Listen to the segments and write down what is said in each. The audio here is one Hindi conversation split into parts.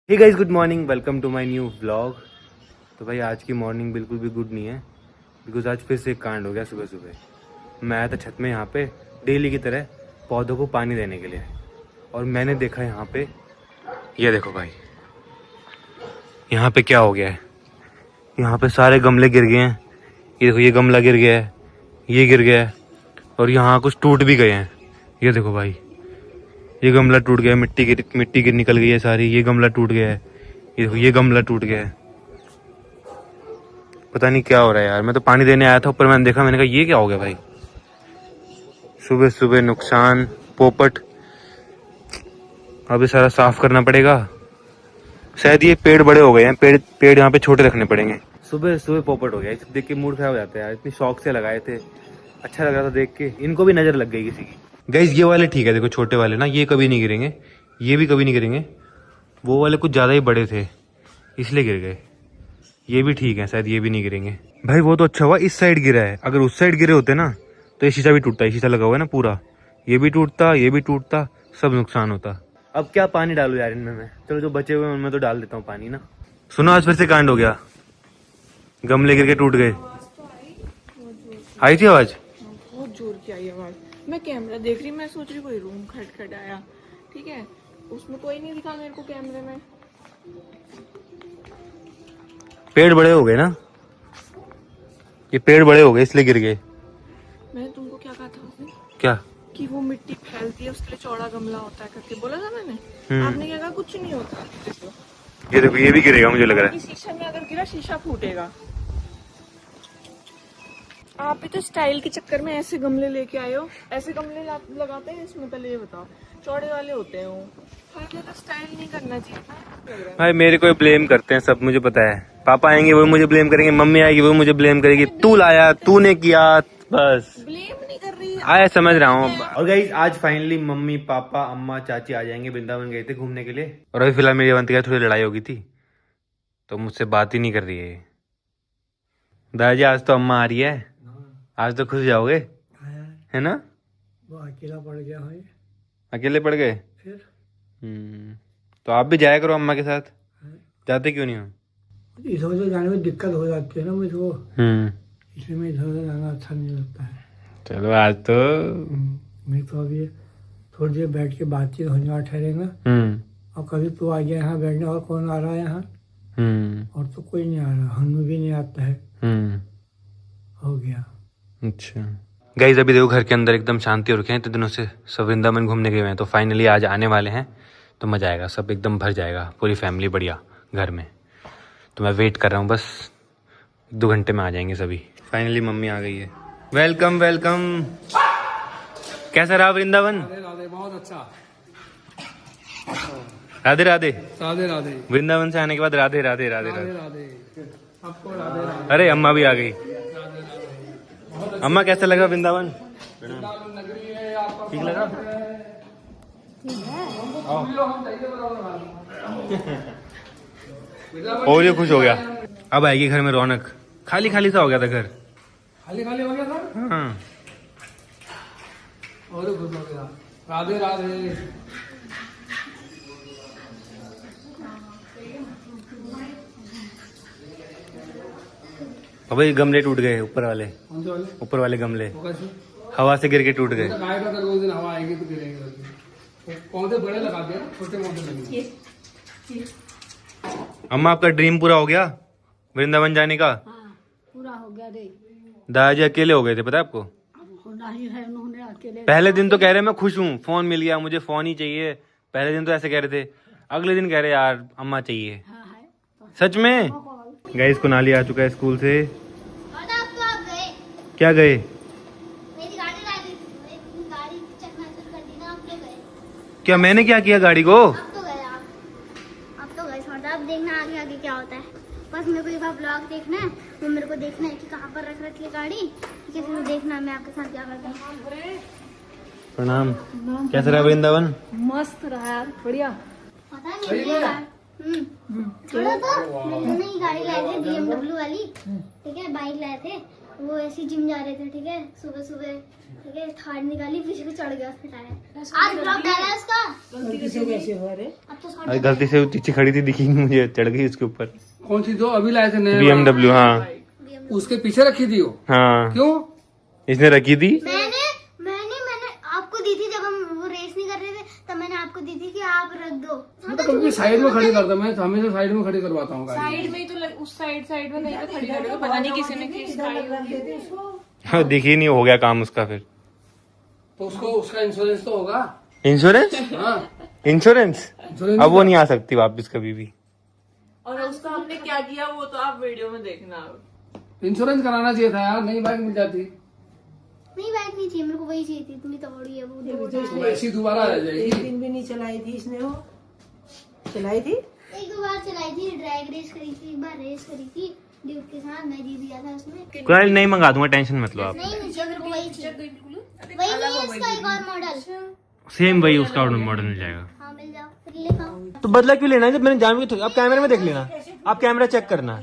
Hey guys, good morning, welcome to my new vlog. तो भाई आज की मॉर्निंग बिल्कुल भी गुड नहीं है, बिकॉज आज फिर से एक कांड हो गया। सुबह सुबह मैं आया था छत में यहाँ पे डेली की तरह पौधों को पानी देने के लिए, और मैंने देखा यहाँ पे, ये देखो भाई यहाँ पे क्या हो गया है। यहाँ पे सारे गमले गिर गए हैं। ये देखो, ये गमला गिर गया है, ये गिर गया है, और यहाँ कुछ टूट भी गए हैं। ये देखो भाई, ये गमला टूट गया है, मिट्टी गिर निकल गई है सारी। ये गमला टूट गया है, ये देखो, ये गमला टूट गया है। पता नहीं क्या हो रहा है यार। मैं तो पानी देने आया था ऊपर, मैंने देखा, मैंने कहा ये क्या हो गया भाई। सुबह सुबह नुकसान, पोपट। अभी सारा साफ करना पड़ेगा। शायद ये पेड़ बड़े हो गए हैं, पेड़ यहाँ पे छोटे रखने पड़ेंगे। सुबह सुबह पोपट हो गया, इसे देख के मूड खराब हो जाता है यार। इतनी शौक से लगाए थे, अच्छा लग रहा था देख के। इनको भी नजर लग गई किसी की। गाइस ये वाले ठीक है, देखो छोटे वाले ना, ये कभी नहीं गिरेंगे, ये भी कभी नहीं गिरेंगे। वो वाले कुछ ज्यादा ही बड़े थे इसलिए गिर गए। ये भी ठीक है, शायद ये भी नहीं गिरेंगे। भाई वो तो अच्छा हुआ इस साइड गिरा है, अगर उस साइड गिरे होते ना तो ये शीशा भी टूटता। ये शीशा लगा हुआ है ना पूरा, ये भी टूटता, ये भी टूटता, सब नुकसान होता। अब क्या पानी डालू यार इनमें मैं। चलो जो बचे हुए हैं उनमें तो डाल देता हूँ पानी ना। सुनो, आज फिर से कांड हो गया, गमले गिर के टूट गए। आई थी आवाज, बहुत जोर की आई आवाज। मैं कैमरा देख रही, मैं सोच रही कोई रूम खटखटाया, ठीक है, उसमें कोई नहीं दिखा मेरे को कैमरे में। पेड़ बड़े हो गए ना, ये पेड़ बड़े हो गए इसलिए गिर गए। मैंने तुमको क्या कहा था उसने? क्या? कि वो मिट्टी फैलती है, उसके लिए चौड़ा गमला होता है करके बोला था मैंने। आपने क्या कहा? कुछ नहीं होता। ये देखो, ये भी गिरेगा मुझे लग रहा है। शीशा में अगर गिरा, शीशा फूटेगा। आप भी तो स्टाइल के चक्कर में ऐसे गमले लेके आए हो। ऐसे गमले लगाते हैं इसमें? पहले ये बताओ, चौड़े वाले होते हैं वो। हर जगह स्टाइल नहीं करना चाहिए भाई मेरे को ब्लेम करते हैं सब, मुझे पता है। पापा आएंगे वो मुझे ब्लेम करेंगे, मम्मी आएगी वो मुझे ब्लेम करेगी, तू लाया, तूने किया, बस। ब्लेम नहीं कर रही आया, समझ रहा हूँ। और गाइस आज फाइनली मम्मी पापा अम्मा चाची आ जाएंगे। वृंदावन गए थे घूमने के लिए, और अभी फिलहाल मेरी अवंतिका थोड़ी लड़ाई हो गई थी तो मुझसे बात ही नहीं कर रही है। दादाजी आज तो अम्मा आ रही है, आज तो खुश जाओगे, है ना? वो अकेला पड़ गया है। अकेले पड़ गए फिर तो आप भी जाया करो अम्मा के साथ। जाते क्यों नहीं हो? इधर उधर जाने में दिक्कत हो जाती है ना मुझको, इसलिए मैं इधर उधर जाना अच्छा नहीं लगता है। चलो आज तो मैं तो अभी थोड़ी देर बैठ के बातचीत होने वाला ठहरेगा। और कभी तो आ गया यहाँ बैठने, और कौन आ रहा है यहाँ? और तो कोई नहीं आ रहा, हनु भी नहीं आता है। हो गया। अच्छा गाइस, अभी देखो घर के अंदर एकदम शांति हो रखी है। इतने दिनों से सब वृंदावन घूमने गए हैं, तो फाइनली आज आने वाले हैं, तो मजा आएगा। सब एकदम भर जाएगा, पूरी फैमिली बढ़िया घर में। तो मैं वेट कर रहा हूँ, बस 2 घंटे में आ जाएंगे सभी। फाइनली मम्मी आ गई है। Welcome welcome. कैसा रहा वृंदावन? राधे, बहुत अच्छा। राधे राधे। राधे राधे। वृंदावन से आने के बाद राधे राधे राधे राधे। राधे आपको राधे राधे। अरे अम्मा भी आ गई। अम्मा कैसा लगा वृंदावन? ठीक लगा? और ये खुश हो गया, अब आएगी घर में रौनक। खाली खाली सा हो गया था घर, खाली खाली हो गया था। हाँ। और खुश हो गया। राधे राधे। अब ये गमले टूट गए, ऊपर वाले, कौन से वाले? ऊपर वाले गमले वो कैसे? हवा से गिर के टूट गए। लगाएगा तो रोज दिन हवा आएगी तो गिरेंगे। पौधे बड़े लगा दिया, छोटे मोटे लगे। अम्मा आपका ड्रीम पूरा हो गया वृंदावन जाने का? हाँ, पूरा हो गया रे। दादाजी अकेले हो गए थे, पता है आपको? अब होना ही है, उन्होंने अकेले। पहले दिन तो कह रहे मैं खुश हूँ, फोन मिल गया, मुझे फोन ही चाहिए। पहले दिन तो ऐसे कह रहे थे, अगले दिन कह रहे यार अम्मा चाहिए। हाँ है तो सच में? गाइस कुनाली आ चुका है स्कूल से। आप तो आप गए, क्या गए? मेरी गाड़ी ला दी थी, गाड़ी चकनाचूर कर दी ना, आप तो गए। क्या मैंने क्या किया गाड़ी को? आप तो गए, आप तो गए। छोटा अब देखना आगे आगे क्या होता है। बस मेरे को एक बार ब्लॉग देखना है, वो मेरे को देखना है कि कहाँ पर रख रखी है गाड़ी, ठीक है? फिर देखना मैं आपके साथ क्या करता हूँ। प्रणाम। कैसा रहा वृंदावन? मस्त रहा यार, बढ़िया। पता नहीं छोड़ो तो, मैंने ही गाड़ी लाए थे BMW वाली, ठीक है? बाइक लाए थे, वो ऐसे जिम जा रहे थे, ठीक है, सुबह सुबह, ठीक है, थार निकाली, पीछे को चढ़ गया उसके टायर। आज ब्लॉग डाला उसका। अब तो अरे गलती से वो पीछे खड़ी थी, दिखी नहीं मुझे, चढ़ गई उसके ऊपर। कौन सी जो अभी लाए थे नए? BMW। हाँ उसके पीछे रखी थी वो। हाँ क्यों? इसने रखी थी। मैंने आपको दी थी, जब हम वो रेस नहीं कर रहे थे तब मैंने आपको दी थी कि आप रख दो। मैं तो कभी साइड में खड़ी करता, मैं हमेशा साइड में खड़ी करवाता हूँ गाड़ी। साइड में ही तो उस साइड में नहीं तो खड़ी करेगा, पता नहीं किसी ने किस हाँ दिखी नहीं, हो गया काम उसका फिर। तो उसको उसका इंश्योरेंस तो होगा। इंश्योरेंस? हाँ इंश्योरेंस इंश्योरेंस अब वो नहीं आ सकती वापस कभी भी। और उसका हमने क्या किया वो तो आप वीडियो में देखना। इंश्योरेंस कराना चाहिए था यार, नई बाइक मिल जाती। नहीं बाइक नहीं चाहिए मेरे को, वही चाहिए थी, इतनी तगड़ी है वो। वैसी दोबारा आ जाएगी। एक दिन भी नहीं चलाई थी इसने, वो चलाई थी। एक दो बार चलाई थी, ड्रैग रेस करी थी, एक बार रेस करी थी ड्यूक के साथ, मैं जीत गया था उसमें। कोई नहीं, मंगा दूंगा, टेंशन मत लो आप। नहीं मुझे मेरे को वही चाहिए, वही नहीं है इसका एक और मॉडल। सेम वही उसका मॉडल मिल जाएगा। हाँ मिल जाओ, फिर ले आओ। तो बदला क्यों लेना है जब मैंने जान के? आप कैमरे में देख लेना, आप कैमरा चेक करना,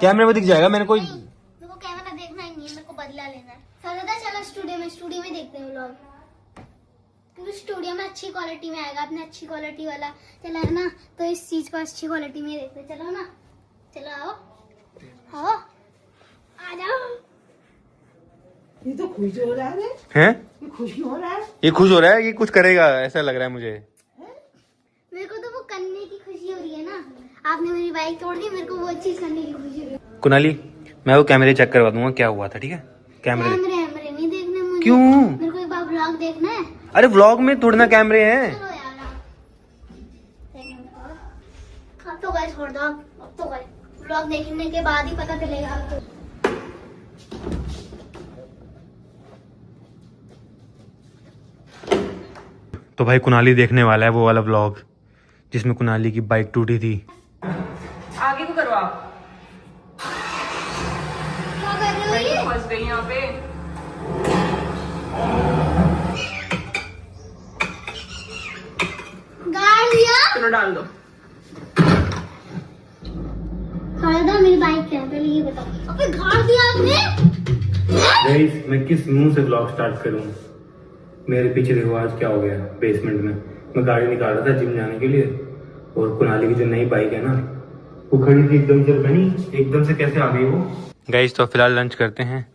कैमरे में दिख जाएगा। मैंने कोई मेरे को कैमरा देखना ही नहीं है, मेरे को बदला लेना है। चलो स्टूडियो में देखते हैं व्लॉग, क्योंकि स्टूडियो में अच्छी क्वालिटी में आएगा। आपने अच्छी क्वालिटी वाला चला है ना, तो इस चीज को अच्छी क्वालिटी में देखते हैं। चलो ना, चलो आओ आओ आ जाओ। ये तो खुश हो रहा है, है, ये खुश हो रहा है। ये खुश हो रहा है, ये कुछ करेगा ऐसा लग रहा है मुझे। मेरे को तो वो करने की खुशी हो रही है ना, आपने मेरी बाइक तोड़ दी, मेरे को वो चीज करने की खुशी हो रही है। कुनाली, मैं वो कैमरे चेक करवा दूंगा क्या हुआ था, ठीक है? कैमरे कैमरे नहीं देखने मुझे। क्यों? मेरे को एक बार व्लॉग देखना है। अरे व्लॉग में थोड़ी ना कैमरे हैं। चलो यार अब तो गाइस छोड़ दो, अब तो गाइस व्लॉग देखने के बाद ही पता चलेगा आपको। तो भाई कुनाली देखने वाला है वो वाला व्लॉग जिसमें कुनाली की बाइक टूटी थी। आगे को करो आप। क्या कर रहे हो ये? फंस गई यहाँ पे। गाड़ दिया? चलो डाल दो। दादा मेरी बाइक क्या है, पहले ये बताओ। अबे गाड़ दिया आपने? गाइस मैं किस मुंह से व्लॉग स्टार्ट करूं? मेरे पीछे देखो आज क्या हो गया। बेसमेंट में मैं गाड़ी निकाल रहा था जिम जाने के लिए, और कुनाली की जो नई बाइक है ना वो खड़ी थी एकदम से, बनी एकदम से कैसे आ गई वो। गाइस तो फिलहाल लंच करते हैं,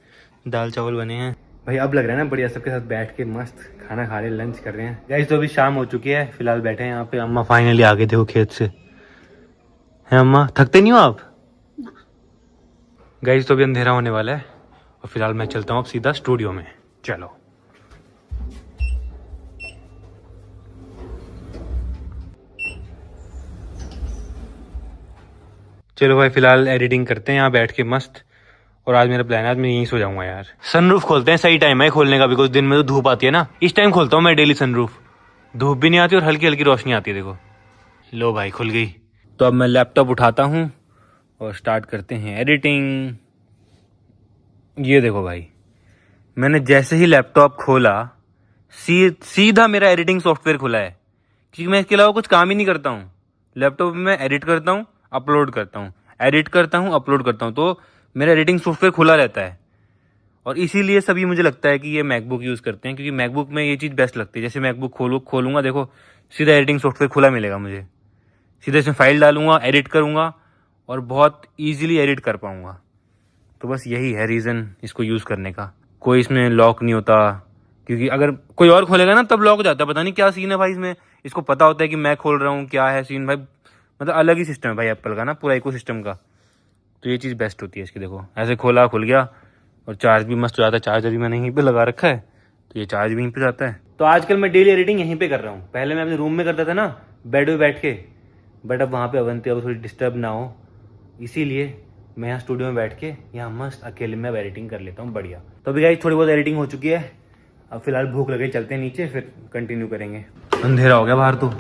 दाल चावल बने हैं भाई। अब लग रहा है ना बढ़िया, सबके साथ बैठ के मस्त खाना खा रहे, लंच कर रहे हैं। गाइस तो अभी शाम हो चुकी है, फिलहाल बैठे हैं यहाँ पे। अम्मा फाइनली आ गए थे वो खेत से। हैं अम्मा, थकते नहीं हो आप? गाइस तो अभी अंधेरा होने वाला है और फिलहाल मैं चलता हूँ अब सीधा स्टूडियो में। चलो चलो भाई, फिलहाल एडिटिंग करते हैं यहाँ बैठ के मस्त। और आज मेरा प्लान है, आज मैं यहीं सो जाऊंगा यार। सनरूफ खोलते हैं, सही टाइम है खोलने का, बिकॉज दिन में तो धूप आती है ना, इस टाइम खोलता हूँ मैं डेली सनरूफ। धूप भी नहीं आती और हल्की हल्की रोशनी आती है। देखो लो भाई खुल गई। तो अब मैं लैपटॉप उठाता हूँ और स्टार्ट करते हैं एडिटिंग। ये देखो भाई, मैंने जैसे ही लैपटॉप खोला सीधा मेरा एडिटिंग सॉफ्टवेयर खुला है, क्योंकि मैं इसके अलावा कुछ काम ही नहीं करता हूँ। लैपटॉप में मैं एडिट करता हूँ, अपलोड करता हूँ, एडिट करता हूँ, अपलोड करता हूँ, तो मेरा एडिटिंग सॉफ्टवेयर खुला रहता है। और इसीलिए सभी मुझे लगता है कि ये मैकबुक यूज़ करते हैं, क्योंकि मैकबुक में ये चीज़ बेस्ट लगती है। जैसे मैकबुक खोलूंगा, देखो सीधा एडिटिंग सॉफ्टवेयर खुला मिलेगा मुझे, सीधे इसमें फाइल डालूंगा, एडिट करूंगा और बहुत ईजिली एडिट कर पाऊंगा। तो बस यही है रीज़न इसको यूज़ करने का। कोई इसमें लॉक नहीं होता, क्योंकि अगर कोई और खोलेगा ना तब लॉक हो जाता है। पता नहीं क्या सीन है भाई इसमें, इसको पता होता है कि मैं खोल रहा हूँ, क्या है सीन भाई। मतलब अलग ही सिस्टम है भाई एप्पल का ना, पूरा इको सिस्टम का। तो ये चीज़ बेस्ट होती है इसकी। देखो ऐसे खोला, खुल गया, और चार्ज भी मस्त हो जाता है। चार्जर भी मैंने यहीं पे लगा रखा है, तो ये चार्ज भी यहीं पे जाता है। तो आजकल मैं डेली एडिटिंग यहीं पे कर रहा हूँ। पहले मैं अपने रूम में करता था ना, बेड पे बैठ के, बट अब वहाँ पे अवंती अब थोड़ी डिस्टर्ब ना हो, इसीलिए मैं यहाँ स्टूडियो में बैठ के यहाँ मस्त अकेले में एडिटिंग कर लेता हूँ बढ़िया। तो अभी गाइस थोड़ी बहुत एडिटिंग हो चुकी है, अब फिलहाल भूख लगे, चलते हैं नीचे, फिर कंटिन्यू करेंगे। अंधेरा हो गया बाहर तो।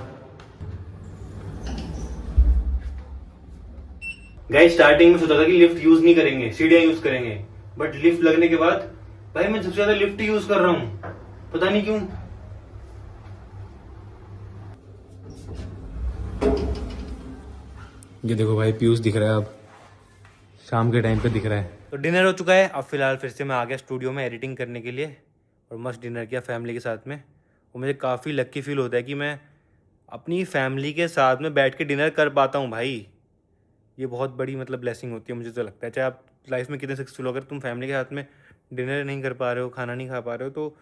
गाइस स्टार्टिंग में सोचा था कि लिफ्ट यूज नहीं करेंगे, सीढ़ियां यूज करेंगे, बट लिफ्ट लगने के बाद भाई मैं सबसे ज्यादा लिफ्ट यूज कर रहा हूँ, पता नहीं क्यों। ये देखो भाई पीयूष दिख रहा है, अब शाम के टाइम पे दिख रहा है। तो डिनर हो चुका है, अब फिलहाल फिर से मैं आ गया स्टूडियो में एडिटिंग करने के लिए और मस्त डिनर किया फैमिली के साथ में। और मुझे काफ़ी लक्की फील होता है कि मैं अपनी फैमिली के साथ में बैठ के डिनर कर पाता हूँ भाई। ये बहुत बड़ी मतलब ब्लेसिंग होती है मुझे तो लगता है। चाहे आप लाइफ में कितने सक्सेसफुल हो, अगर तुम फैमिली के साथ में डिनर नहीं कर पा रहे हो, खाना नहीं खा पा रहे हो, तो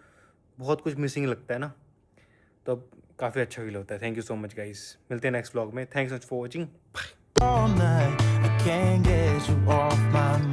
बहुत कुछ मिसिंग लगता है ना। तो अब काफ़ी अच्छा फील होता है। Thank you so much guys, मिलते हैं नेक्स्ट व्लॉग में। Thanks much for watching. all night. I can't get you off my mind.